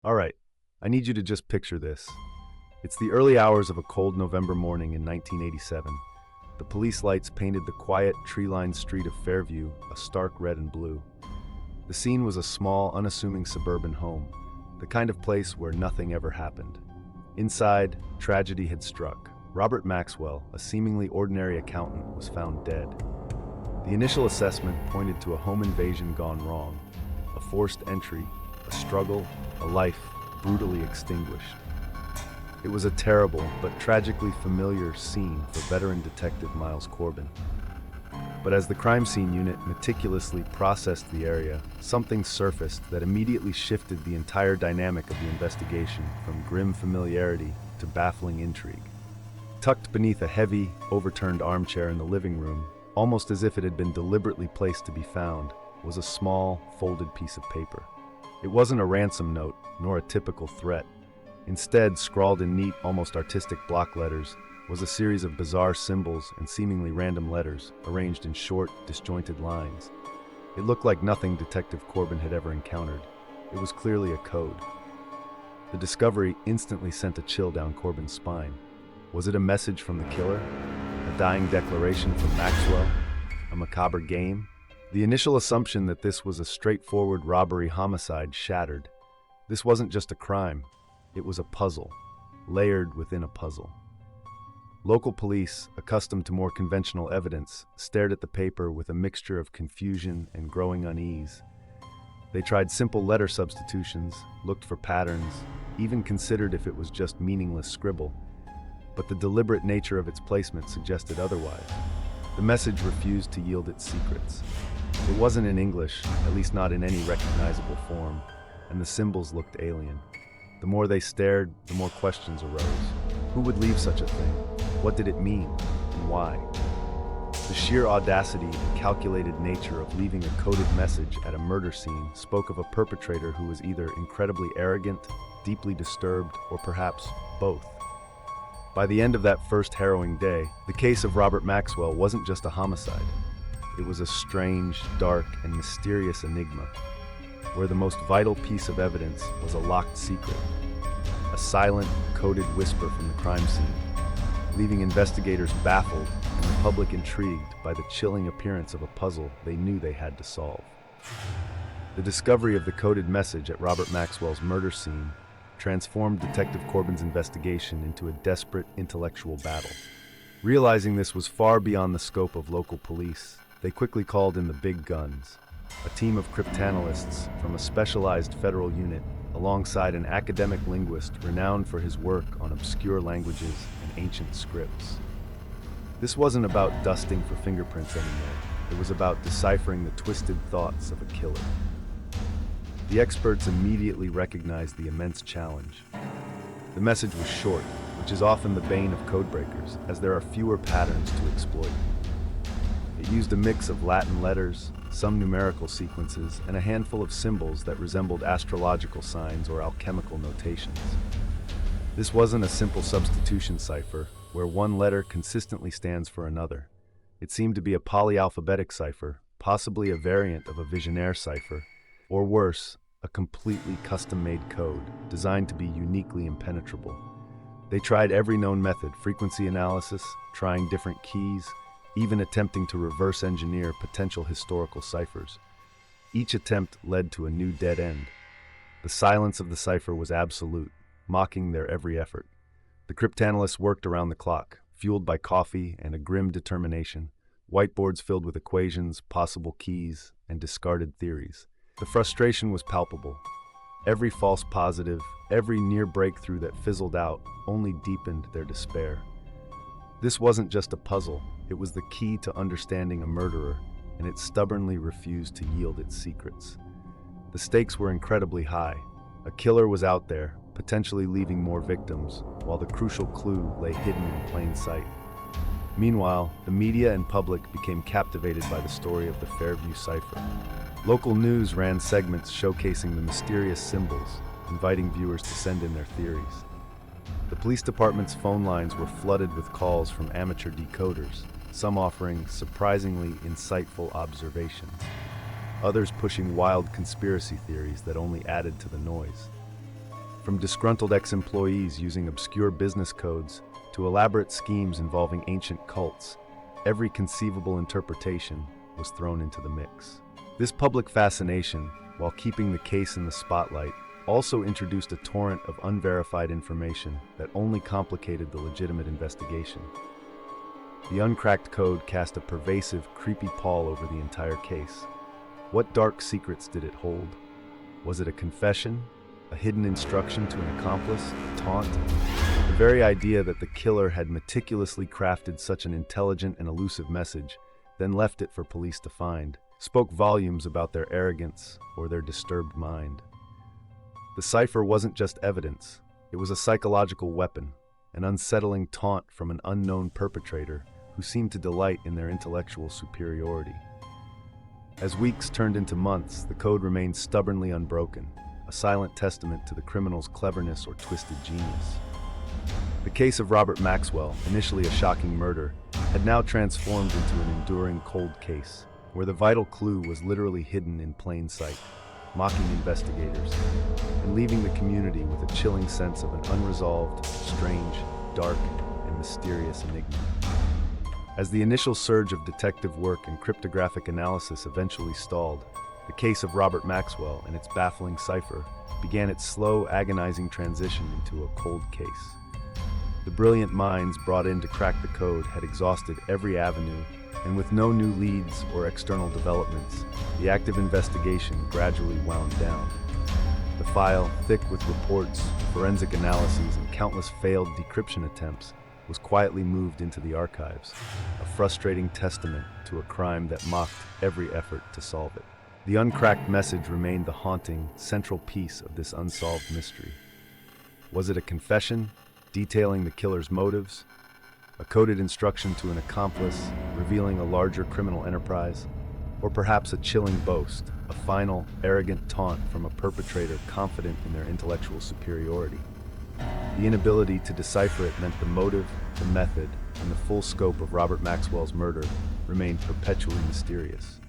All right, I need you to just picture this. It's the early hours of a cold November morning in 1987. The police lights painted the quiet, tree-lined street of Fairview a stark red and blue. The scene was a small, unassuming suburban home, the kind of place where nothing ever happened. Inside, tragedy had struck. Robert Maxwell, a seemingly ordinary accountant, was found dead. The initial assessment pointed to a home invasion gone wrong, a forced entry, a struggle, a life brutally extinguished. It was a terrible but tragically familiar scene for veteran detective Miles Corbin. But as the crime scene unit meticulously processed the area, something surfaced that immediately shifted the entire dynamic of the investigation from grim familiarity to baffling intrigue. Tucked beneath a heavy, overturned armchair in the living room, almost as if it had been deliberately placed to be found, was a small, folded piece of paper. It wasn't a ransom note, nor a typical threat. Instead, scrawled in neat, almost artistic block letters, was a series of bizarre symbols and seemingly random letters, arranged in short, disjointed lines. It looked like nothing Detective Corbin had ever encountered. It was clearly a code. The discovery instantly sent a chill down Corbin's spine. Was it a message from the killer? A dying declaration from Maxwell? A macabre game? The initial assumption that this was a straightforward robbery homicide shattered. This wasn't just a crime. It was a puzzle, layered within a puzzle. Local police, accustomed to more conventional evidence, stared at the paper with a mixture of confusion and growing unease. They tried simple letter substitutions, looked for patterns, even considered if it was just meaningless scribble. But the deliberate nature of its placement suggested otherwise. The message refused to yield its secrets. It wasn't in English, at least not in any recognizable form, and the symbols looked alien. The more they stared, the more questions arose. Who would leave such a thing? What did it mean, and why? The sheer audacity and calculated nature of leaving a coded message at a murder scene spoke of a perpetrator who was either incredibly arrogant, deeply disturbed, or perhaps both. By the end of that first harrowing day, the case of Robert Maxwell wasn't just a homicide. It was a strange, dark, and mysterious enigma, where the most vital piece of evidence was a locked secret, a silent, coded whisper from the crime scene, leaving investigators baffled and the public intrigued by the chilling appearance of a puzzle they knew they had to solve. The discovery of the coded message at Robert Maxwell's murder scene transformed Detective Corbin's investigation into a desperate intellectual battle. Realizing this was far beyond the scope of local police, they quickly called in the big guns, a team of cryptanalysts from a specialized federal unit alongside an academic linguist renowned for his work on obscure languages and ancient scripts. This wasn't about dusting for fingerprints anymore. It was about deciphering the twisted thoughts of a killer. The experts immediately recognized the immense challenge. The message was short, which is often the bane of codebreakers, as there are fewer patterns to exploit. It used a mix of Latin letters, some numerical sequences, and a handful of symbols that resembled astrological signs or alchemical notations. This wasn't a simple substitution cipher, where one letter consistently stands for another. It seemed to be a polyalphabetic cipher, possibly a variant of a Vigenère cipher, or worse, a completely custom-made code designed to be uniquely impenetrable. They tried every known method, frequency analysis, trying different keys, even attempting to reverse engineer potential historical ciphers. Each attempt led to a new dead end. The silence of the cipher was absolute, mocking their every effort. The cryptanalysts worked around the clock, fueled by coffee and a grim determination, whiteboards filled with equations, possible keys, and discarded theories. The frustration was palpable. Every false positive, every near breakthrough that fizzled out only deepened their despair. This wasn't just a puzzle, it was the key to understanding a murderer, and it stubbornly refused to yield its secrets. The stakes were incredibly high. A killer was out there, potentially leaving more victims, while the crucial clue lay hidden in plain sight. Meanwhile, the media and public became captivated by the story of the Fairview cipher. Local news ran segments showcasing the mysterious symbols, inviting viewers to send in their theories. The police department's phone lines were flooded with calls from amateur decoders, some offering surprisingly insightful observations, others pushing wild conspiracy theories that only added to the noise. From disgruntled ex-employees using obscure business codes to elaborate schemes involving ancient cults, every conceivable interpretation was thrown into the mix. This public fascination, while keeping the case in the spotlight, also introduced a torrent of unverified information that only complicated the legitimate investigation. The Uncracked code cast a pervasive, creepy pall over the entire case. What dark secrets did it hold? Was it a confession? A hidden instruction to an accomplice? A taunt? The very idea that the killer had meticulously crafted such an intelligent and elusive message, then left it for police to find, spoke volumes about their arrogance or their disturbed mind. The cipher wasn't just evidence, it was a psychological weapon, an unsettling taunt from an unknown perpetrator who seemed to delight in their intellectual superiority. As weeks turned into months, the code remained stubbornly unbroken, a silent testament to the criminal's cleverness or twisted genius. The case of Robert Maxwell, initially a shocking murder, had now transformed into an enduring cold case, where the vital clue was literally hidden in plain sight, mocking investigators, and leaving the community with a chilling sense of an unresolved, strange, dark, and mysterious enigma. As the initial surge of detective work and cryptographic analysis eventually stalled, the case of Robert Maxwell and its baffling cipher began its slow, agonizing transition into a cold case. The brilliant minds brought in to crack the code had exhausted every avenue, and with no new leads or external developments, the active investigation gradually wound down. The file, thick with reports, forensic analyses, and countless failed decryption attempts, was quietly moved into the archives, a frustrating testament to a crime that mocked every effort to solve it. The uncracked message remained the haunting, central piece of this unsolved mystery. Was it a confession, detailing the killer's motives? A coded instruction to an accomplice, revealing a larger criminal enterprise? Or perhaps a chilling boast, a final, arrogant taunt from a perpetrator confident in their intellectual superiority? The inability to decipher it meant the motive, the method, and the full scope of Robert Maxwell's murder remained perpetually mysterious.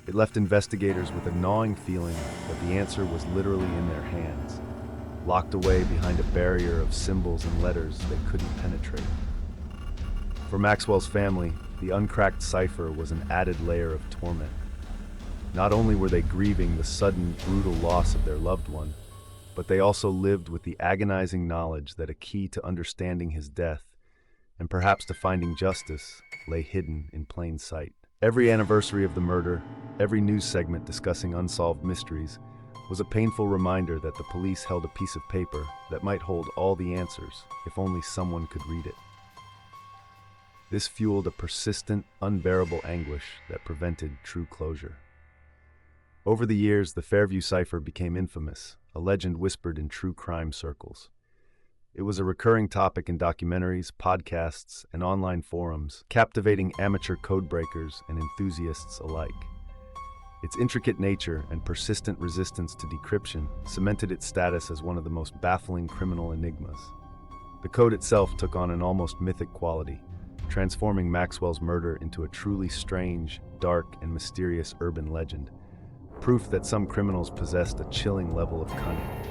It left investigators with a gnawing feeling that the answer was literally in their hands, locked away behind a barrier of symbols and letters they couldn't penetrate. For Maxwell's family, the uncracked cipher was an added layer of torment. Not only were they grieving the sudden, brutal loss of their loved one, but they also lived with the agonizing knowledge that a key to understanding his death, and perhaps to finding justice, lay hidden in plain sight. Every anniversary of the murder, every news segment discussing unsolved mysteries, was a painful reminder that the police held a piece of paper that might hold all the answers if only someone could read it. This fueled a persistent, unbearable anguish that prevented true closure. Over the years, the Fairview cipher became infamous, a legend whispered in true crime circles. It was a recurring topic in documentaries, podcasts, and online forums, captivating amateur codebreakers and enthusiasts alike. Its intricate nature and persistent resistance to decryption cemented its status as one of the most baffling criminal enigmas. The code itself took on an almost mythic quality, transforming Maxwell's murder into a truly strange, dark, and mysterious urban legend, proof that some criminals possessed a chilling level of cunning.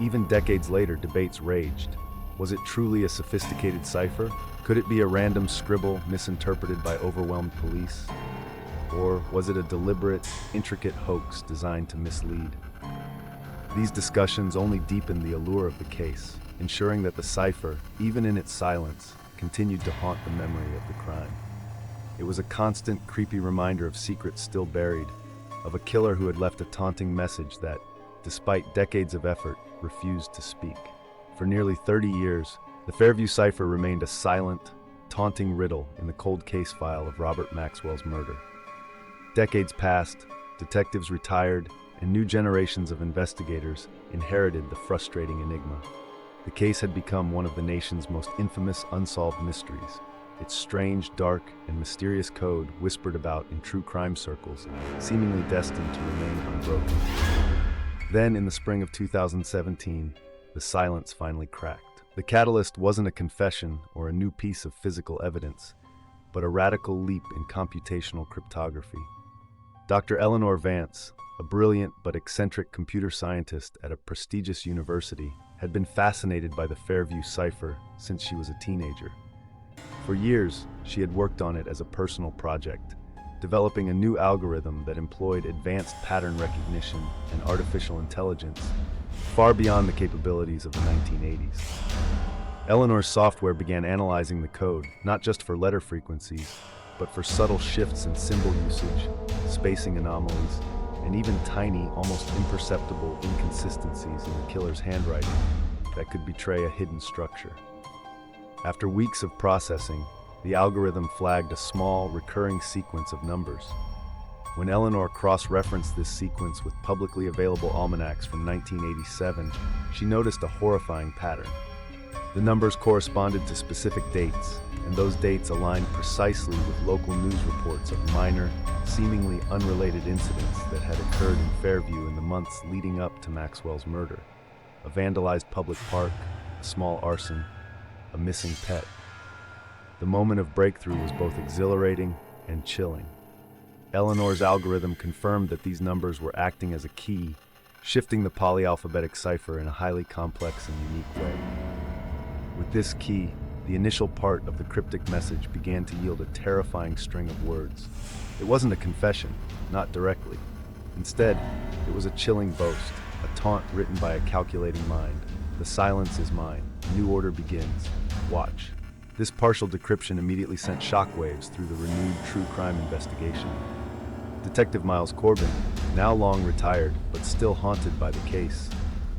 Even decades later, debates raged. Was it truly a sophisticated cipher? Could it be a random scribble misinterpreted by overwhelmed police? Or was it a deliberate, intricate hoax designed to mislead? These discussions only deepened the allure of the case, ensuring that the cipher, even in its silence, continued to haunt the memory of the crime. It was a constant, creepy reminder of secrets still buried, of a killer who had left a taunting message that, despite decades of effort, refused to speak. For nearly 30 years, the Fairview cipher remained a silent, taunting riddle in the cold case file of Robert Maxwell's murder. Decades passed, detectives retired, and new generations of investigators inherited the frustrating enigma. The case had become one of the nation's most infamous unsolved mysteries, its strange, dark, and mysterious code whispered about in true crime circles, seemingly destined to remain unbroken. Then, in the spring of 2017, the silence finally cracked. The catalyst wasn't a confession or a new piece of physical evidence, but a radical leap in computational cryptography. Dr. Eleanor Vance, a brilliant but eccentric computer scientist at a prestigious university, had been fascinated by the Fairview cipher since she was a teenager. For years, she had worked on it as a personal project, developing a new algorithm that employed advanced pattern recognition and artificial intelligence, far beyond the capabilities of the 1980s. Eleanor's software began analyzing the code, not just for letter frequencies, but for subtle shifts in symbol usage, spacing anomalies, and even tiny, almost imperceptible inconsistencies in the killer's handwriting that could betray a hidden structure. After weeks of processing, the algorithm flagged a small, recurring sequence of numbers. When Eleanor cross-referenced this sequence with publicly available almanacs from 1987, she noticed a horrifying pattern. The numbers corresponded to specific dates, and those dates aligned precisely with local news reports of minor, seemingly unrelated incidents that had occurred in Fairview in the months leading up to Maxwell's murder. A vandalized public park, a small arson, a missing pet. The moment of breakthrough was both exhilarating and chilling. Eleanor's algorithm confirmed that these numbers were acting as a key, shifting the polyalphabetic cipher in a highly complex and unique way. With this key, the initial part of the cryptic message began to yield a terrifying string of words. It wasn't a confession, not directly. Instead, it was a chilling boast, a taunt written by a calculating mind. The silence is mine. New order begins. Watch. This partial decryption immediately sent shockwaves through the renewed true crime investigation. Detective Miles Corbin, now long retired but still haunted by the case,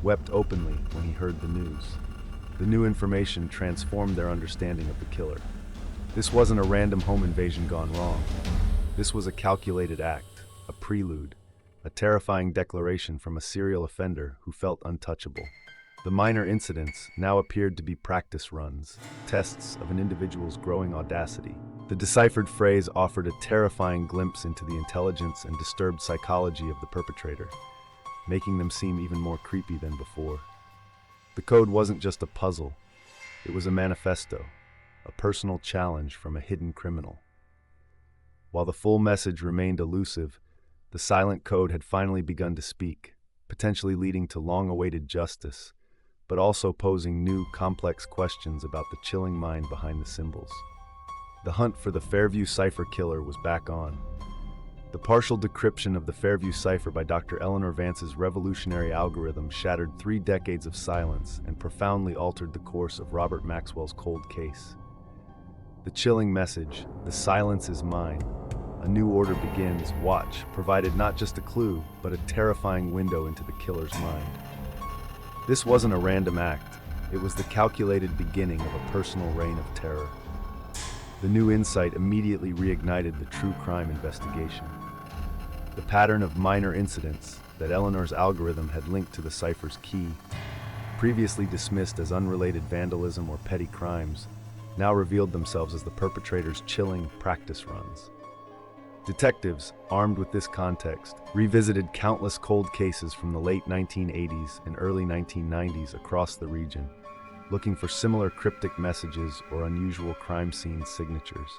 wept openly when he heard the news. The new information transformed their understanding of the killer. This wasn't a random home invasion gone wrong. This was a calculated act, a prelude, a terrifying declaration from a serial offender who felt untouchable. The minor incidents now appeared to be practice runs, tests of an individual's growing audacity. The deciphered phrase offered a terrifying glimpse into the intelligence and disturbed psychology of the perpetrator, making them seem even more creepy than before. The code wasn't just a puzzle, it was a manifesto, a personal challenge from a hidden criminal. While the full message remained elusive, the silent code had finally begun to speak, potentially leading to long-awaited justice, but also posing new, complex questions about the chilling mind behind the symbols. The hunt for the Fairview cipher killer was back on. The partial decryption of the Fairview cipher by Dr. Eleanor Vance's revolutionary algorithm shattered 3 decades of silence and profoundly altered the course of Robert Maxwell's cold case. The chilling message, "The silence is mine, a new order begins, watch," provided not just a clue, but a terrifying window into the killer's mind. This wasn't a random act, it was the calculated beginning of a personal reign of terror. The new insight immediately reignited the true crime investigation. The pattern of minor incidents that Eleanor's algorithm had linked to the cipher's key, previously dismissed as unrelated vandalism or petty crimes, now revealed themselves as the perpetrator's chilling practice runs. Detectives, armed with this context, revisited countless cold cases from the late 1980s and early 1990s across the region, looking for similar cryptic messages or unusual crime scene signatures.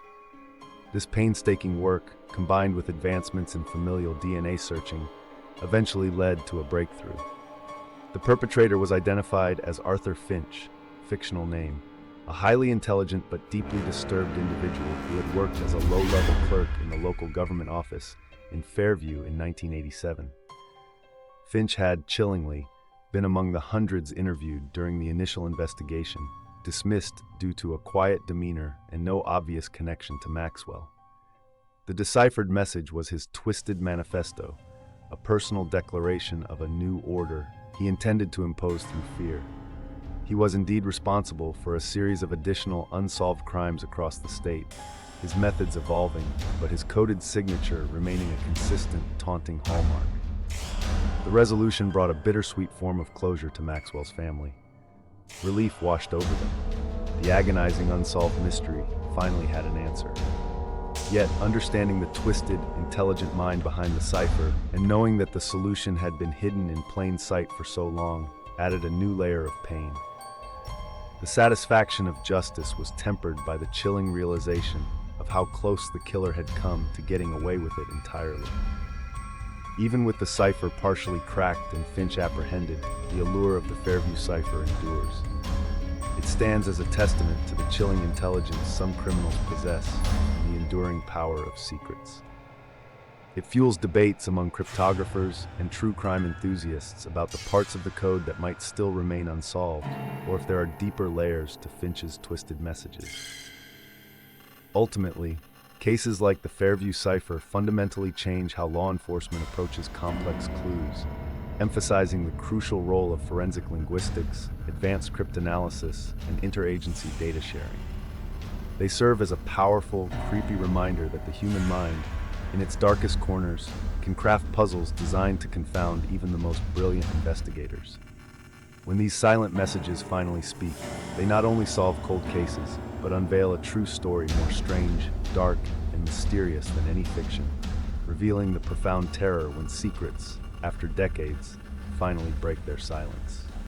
This painstaking work, combined with advancements in familial DNA searching, eventually led to a breakthrough. The perpetrator was identified as Arthur Finch, fictional name, a highly intelligent but deeply disturbed individual who had worked as a low-level clerk in the local government office in Fairview in 1987. Finch had, chillingly, been among the hundreds interviewed during the initial investigation, dismissed due to a quiet demeanor and no obvious connection to Maxwell. The deciphered message was his twisted manifesto, a personal declaration of a new order he intended to impose through fear. He was indeed responsible for a series of additional unsolved crimes across the state, his methods evolving, but his coded signature remaining a consistent, taunting hallmark. The resolution brought a bittersweet form of closure to Maxwell's family. Relief washed over them. The agonizing unsolved mystery finally had an answer. Yet, understanding the twisted, intelligent mind behind the cipher, and knowing that the solution had been hidden in plain sight for so long, added a new layer of pain. The satisfaction of justice was tempered by the chilling realization of how close the killer had come to getting away with it entirely. Even with the cipher partially cracked and Finch apprehended, the allure of the Fairview cipher endures. It stands as a testament to the chilling intelligence some criminals possess and the enduring power of secrets. It fuels debates among cryptographers and true crime enthusiasts about the parts of the code that might still remain unsolved, or if there are deeper layers to Finch's twisted messages. Ultimately, cases like the Fairview cipher fundamentally change how law enforcement approaches complex clues, emphasizing the crucial role of forensic linguistics, advanced cryptanalysis, and interagency data sharing. They serve as a powerful, creepy reminder that the human mind, in its darkest corners, can craft puzzles designed to confound even the most brilliant investigators. When these silent messages finally speak, they not only solve cold cases, but unveil a true story more strange, dark, and mysterious than any fiction, revealing the profound terror when secrets, after decades, finally break their silence.